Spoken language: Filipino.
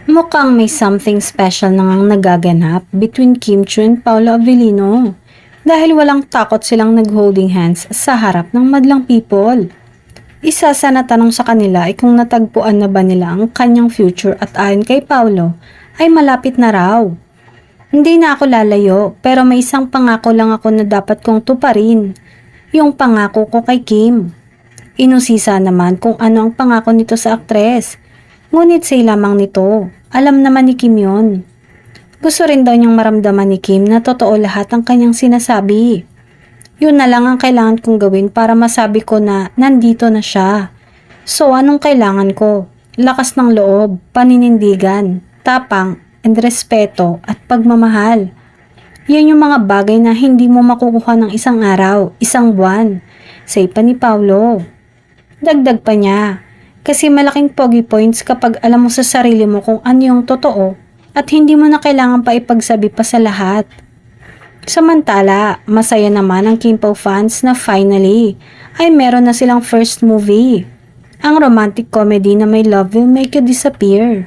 Mukhang may something special na ngang nagaganap between Kim Chiu and Paolo Avellino dahil walang takot silang nag-holding hands sa harap ng madlang people. Isa sa natanong sa kanila ay kung natagpuan na ba nila ang kanyang future at ayon kay Paolo ay malapit na raw. Hindi na ako lalayo pero may isang pangako lang ako na dapat kong tuparin. Yung pangako ko kay Kim. Inusisa naman kung ano ang pangako nito sa aktres. Ngunit say lamang nito, alam naman ni Kim yon. Gusto rin daw niyang maramdaman ni Kim na totoo lahat ang kanyang sinasabi. Yun na lang ang kailangan kong gawin para masabi ko na nandito na siya. So anong kailangan ko? Lakas ng loob, paninindigan, tapang, and respeto at pagmamahal. Yan yung mga bagay na hindi mo makukuha ng isang araw, isang buwan. Say pa ni Paolo. Dagdag pa niya. Kasi malaking pogi points kapag alam mo sa sarili mo kung ano yung totoo at hindi mo na kailangan pa ipagsabi pa sa lahat. Samantala, masaya naman ang Kim Pao fans na finally ay meron na silang first movie. Ang romantic comedy na may Love Will Make You Disappear.